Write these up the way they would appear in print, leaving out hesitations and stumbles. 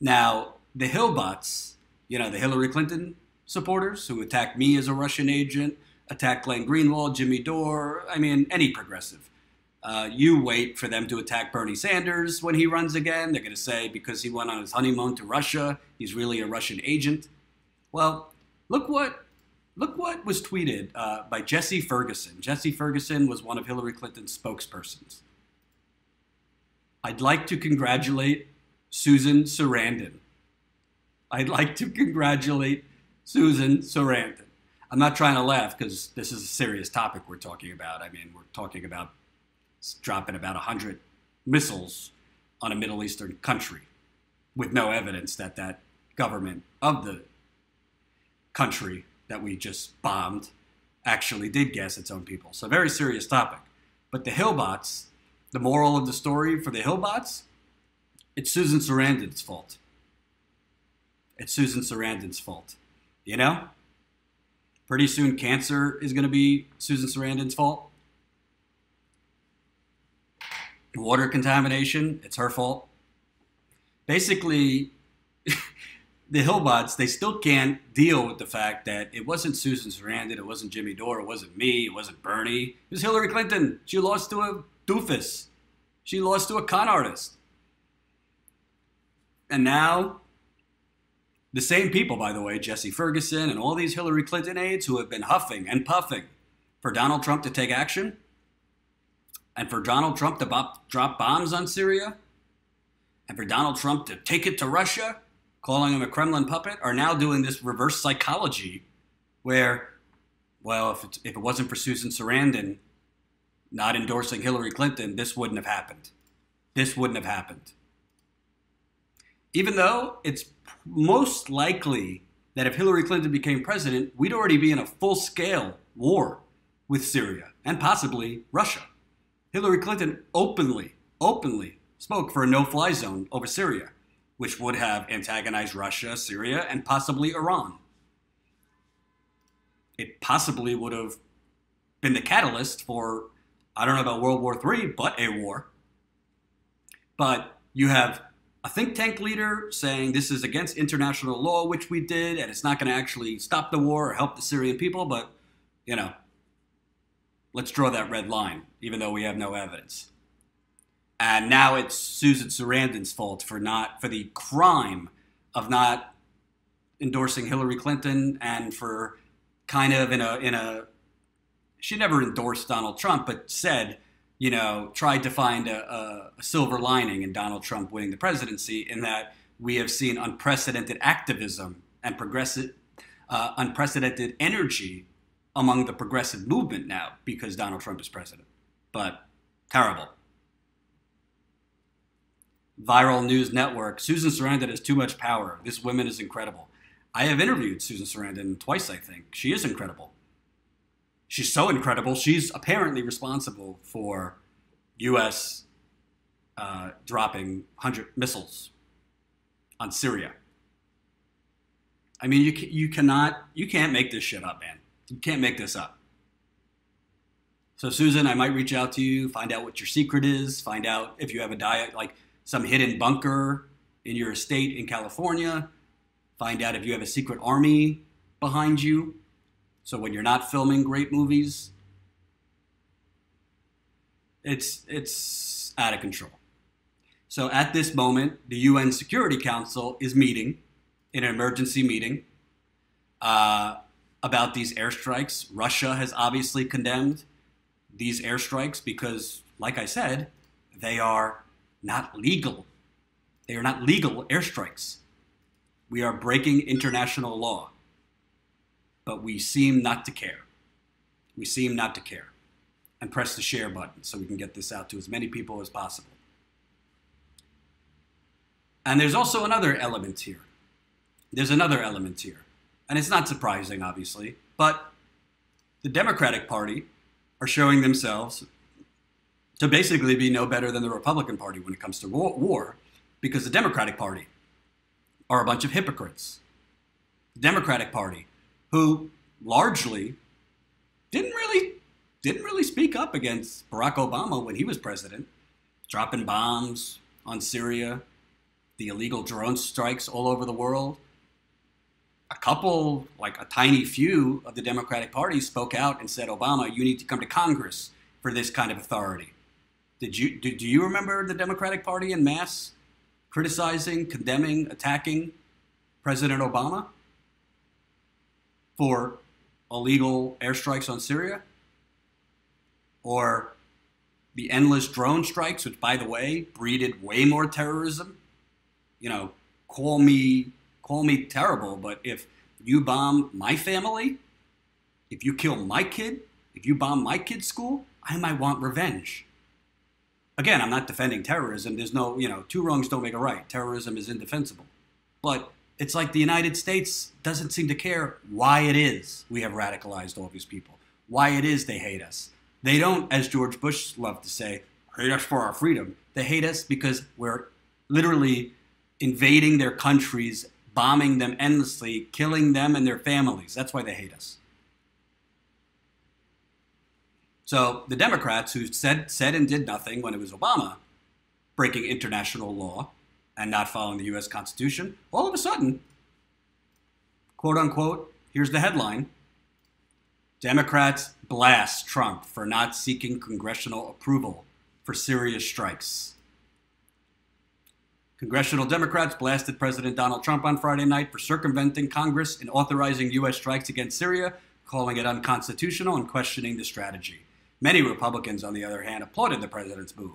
Now, the Hillbots, the Hillary Clinton supporters who attacked me as a Russian agent, attacked Glenn Greenwald, Jimmy Dore, I mean, any progressive. You wait for them to attack Bernie Sanders when he runs again. They're going to say because he went on his honeymoon to Russia, he's really a Russian agent. Well, look what was tweeted by Jesse Ferguson. Jesse Ferguson was one of Hillary Clinton's spokespersons. I'd like to congratulate Susan Sarandon. I'd like to congratulate Susan Sarandon. I'm not trying to laugh because this is a serious topic we're talking about. I mean, we're talking about dropping about 100 missiles on a Middle Eastern country with no evidence that that government of the country that we just bombed actually did gas its own people. So very serious topic. But the Hillbots, the moral of the story for the Hillbots, it's Susan Sarandon's fault. It's Susan Sarandon's fault. You know? Pretty soon cancer is going to be Susan Sarandon's fault. Water contamination, it's her fault. Basically, the Hillbots, they still can't deal with the fact that it wasn't Susan Sarandon, it wasn't Jimmy Dore, it wasn't me, it wasn't Bernie. It was Hillary Clinton. She lost to a doofus. She lost to a con artist. And now, the same people, by the way, Jesse Ferguson and all these Hillary Clinton aides who have been huffing and puffing for Donald Trump to take action and for Donald Trump to drop bombs on Syria and for Donald Trump to take it to Russia, calling him a Kremlin puppet, are now doing this reverse psychology where, well, if it wasn't for Susan Sarandon not endorsing Hillary Clinton, this wouldn't have happened. This wouldn't have happened. Even though it's most likely that if Hillary Clinton became president, we'd already be in a full-scale war with Syria and possibly Russia. Hillary Clinton openly spoke for a no-fly zone over Syria, which would have antagonized Russia, Syria, and possibly Iran. It possibly would have been the catalyst for, I don't know about World War III, but a war. But you have a think tank leader saying this is against international law, which we did, and it's not going to actually stop the war or help the Syrian people, but, let's draw that red line, even though we have no evidence. And now it's Susan Sarandon's fault for the crime of not endorsing Hillary Clinton and for kind of she never endorsed Donald Trump, but said, tried to find a silver lining in Donald Trump winning the presidency, in that we have seen unprecedented activism and unprecedented energy among the progressive movement now because Donald Trump is president. But terrible. Viral News Network, Susan Sarandon has too much power. This woman is incredible. I have interviewed Susan Sarandon twice, I think. She is incredible. She's so incredible, she's apparently responsible for U.S. Dropping 100 missiles on Syria. I mean, you can't make this shit up, man. You can't make this up. So Susan, I might reach out to you, find out what your secret is, find out if you have a diet, like some hidden bunker in your estate in California, find out if you have a secret army behind you. So when you're not filming great movies, it's out of control. So at this moment, the UN Security Council is meeting in an emergency meeting about these airstrikes. Russia has obviously condemned these airstrikes because, like I said, they are not legal. They are not legal airstrikes. We are breaking international law. But we seem not to care. We seem not to care. And press the share button so we can get this out to as many people as possible. And there's also another element here. There's another element here. And it's not surprising, obviously, but the Democratic Party are showing themselves to basically be no better than the Republican Party when it comes to war, because the Democratic Party are a bunch of hypocrites. The Democratic Party, who largely didn't really speak up against Barack Obama when he was president, dropping bombs on Syria, the illegal drone strikes all over the world, a couple, like a tiny few of the Democratic Party spoke out and said, Obama, you need to come to Congress for this kind of authority. Do you remember the Democratic Party en masse criticizing, condemning, attacking President Obama for illegal airstrikes on Syria? Or the endless drone strikes, which, by the way, breeded way more terrorism? You know, call me terrible, but if you bomb my family, if you kill my kid, if you bomb my kid's school, I might want revenge. Again, I'm not defending terrorism. There's no, two wrongs don't make a right. Terrorism is indefensible. But it's like the United States doesn't seem to care why it is we have radicalized all these people, why it is they hate us. They don't, as George Bush loved to say, hate us for our freedom. They hate us because we're literally invading their countries, bombing them endlessly, killing them and their families. That's why they hate us. So the Democrats, who said and did nothing when it was Obama, breaking international law and not following the U.S. Constitution, all of a sudden, quote unquote, here's the headline, Democrats blast Trump for not seeking congressional approval for Syria strikes. Congressional Democrats blasted President Donald Trump on Friday night for circumventing Congress and authorizing U.S. strikes against Syria, calling it unconstitutional and questioning the strategy. Many Republicans, on the other hand, applauded the president's move.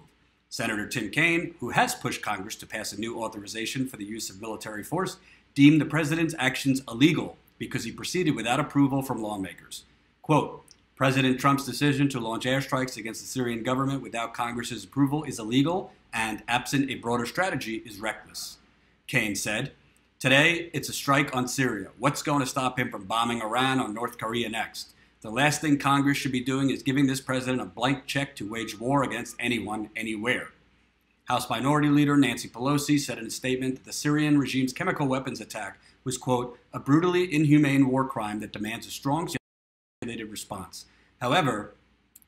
Senator Tim Kaine, who has pushed Congress to pass a new authorization for the use of military force, deemed the president's actions illegal because he proceeded without approval from lawmakers. Quote, President Trump's decision to launch airstrikes against the Syrian government without Congress's approval is illegal and, absent a broader strategy, is reckless. Kaine said, today, it's a strike on Syria. What's going to stop him from bombing Iran or North Korea next? The last thing Congress should be doing is giving this president a blank check to wage war against anyone, anywhere. House Minority Leader Nancy Pelosi said in a statement that the Syrian regime's chemical weapons attack was, quote, a brutally inhumane war crime that demands a strong response. However,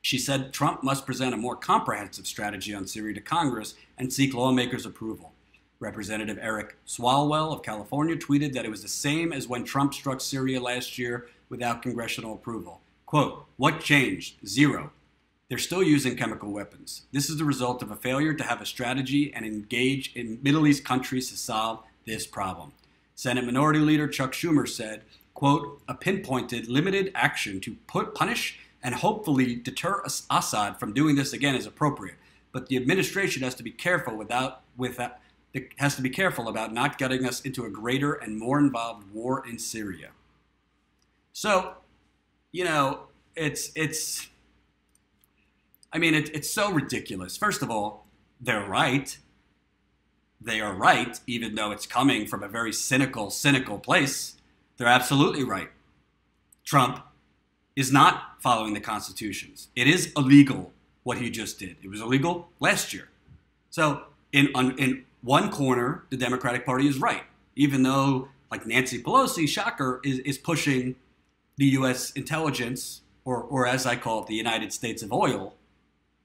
she said Trump must present a more comprehensive strategy on Syria to Congress and seek lawmakers' approval. Representative Eric Swalwell of California tweeted that it was the same as when Trump struck Syria last year without congressional approval. Quote, what changed? Zero. They're still using chemical weapons. This is the result of a failure to have a strategy and engage in Middle East countries to solve this problem. Senate Minority Leader Chuck Schumer said, quote, a pinpointed, limited action to punish and hopefully deter Assad from doing this again is appropriate. But the administration has to be careful about not getting us into a greater and more involved war in Syria. So, it's so ridiculous. First of all, they're right. They are right, even though it's coming from a very cynical place. They're absolutely right. Trump is not following the constitutions. It is illegal what he just did. It was illegal last year. So in one corner, the Democratic Party is right, even though, like Nancy Pelosi, shocker, is pushing the U.S. intelligence, or as I call it, the United States of oil,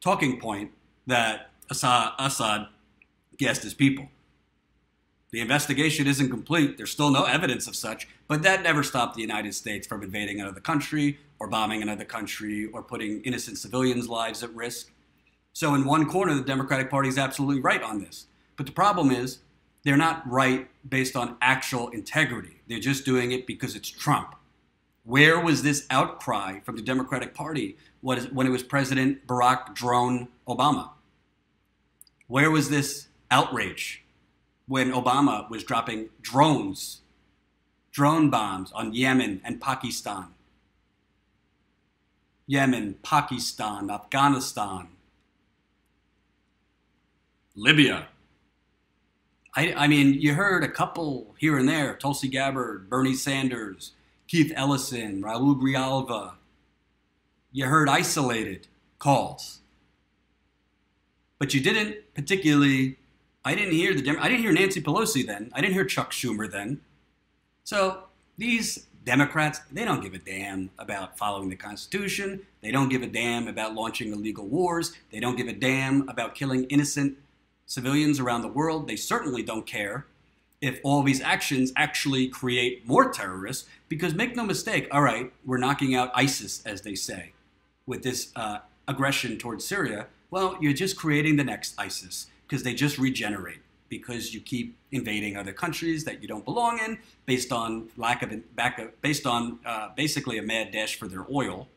talking point that Assad gassed his people. The investigation isn't complete. There's still no evidence of such, but that never stopped the United States from invading another country or bombing another country or putting innocent civilians' lives at risk. So in one corner, the Democratic Party is absolutely right on this. But the problem is they're not right based on actual integrity. They're just doing it because it's Trump. Where was this outcry from the Democratic Party when it was President Barack Drone Obama? Where was this outrage when Obama was dropping drone bombs on Yemen and Pakistan? Yemen, Pakistan, Afghanistan, Libya. I mean, you heard a couple here and there, Tulsi Gabbard, Bernie Sanders, Keith Ellison, Raul Grijalva. You heard isolated calls. But you didn't particularly, I didn't hear Nancy Pelosi then. I didn't hear Chuck Schumer then. So these Democrats, they don't give a damn about following the Constitution. They don't give a damn about launching illegal wars. They don't give a damn about killing innocent civilians around the world. They certainly don't care if all these actions actually create more terrorists. Because make no mistake, all right, we're knocking out ISIS, as they say, with this aggression towards Syria. Well, you're just creating the next ISIS because they just regenerate, because you keep invading other countries that you don't belong in based on basically a mad dash for their oil.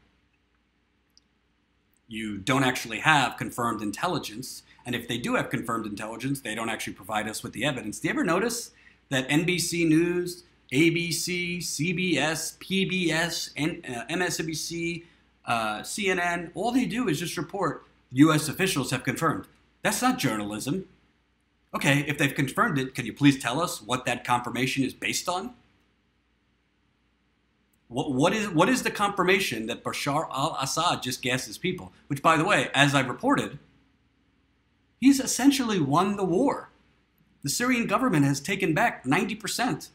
You don't actually have confirmed intelligence. And if they do have confirmed intelligence, they don't actually provide us with the evidence. Do you ever notice that NBC News, ABC, CBS, PBS, and MSNBC, CNN, all they do is just report U.S. officials have confirmed? That's not journalism. Okay, if they've confirmed it, can you please tell us what that confirmation is based on? What is the confirmation that Bashar al-Assad just gassed his people? Which, by the way, as I reported, he's essentially won the war. The Syrian government has taken back 90%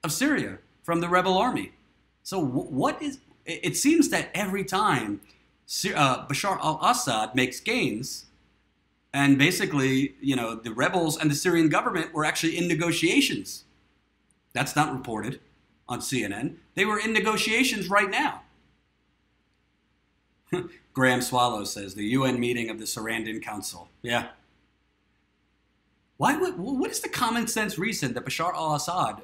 of Syria from the rebel army. So it seems that every time Bashar al-Assad makes gains, and basically, the rebels and the Syrian government were actually in negotiations. That's not reported on CNN. They were in negotiations right now. Graham Swallow says, the UN meeting of the Sarandon Council. Yeah. What is the common sense reason that Bashar al-Assad,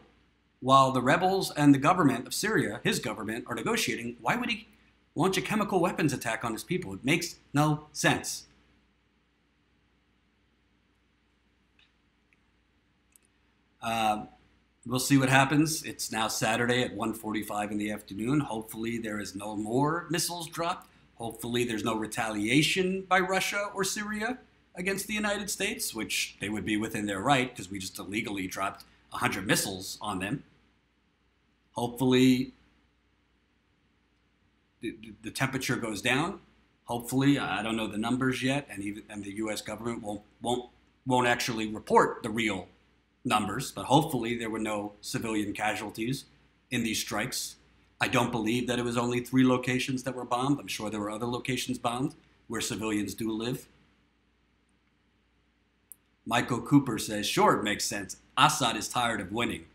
while the rebels and the government of Syria, his government, are negotiating, why would he launch a chemical weapons attack on his people? It makes no sense. We'll see what happens. It's now Saturday at 1:45 in the afternoon. Hopefully there is no more missiles dropped. Hopefully there's no retaliation by Russia or Syria against the United States, which they would be within their right because we just illegally dropped 100 missiles on them. Hopefully the temperature goes down. Hopefully, I don't know the numbers yet, and the U.S. government won't actually report the real numbers, but hopefully there were no civilian casualties in these strikes. I don't believe that it was only 3 locations that were bombed. I'm sure there were other locations bombed where civilians do live. Michael Cooper says, sure, it makes sense. Assad is tired of winning.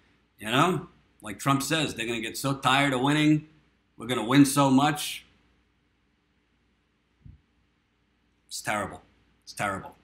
Like Trump says, they're going to get so tired of winning. We're going to win so much. It's terrible. It's terrible.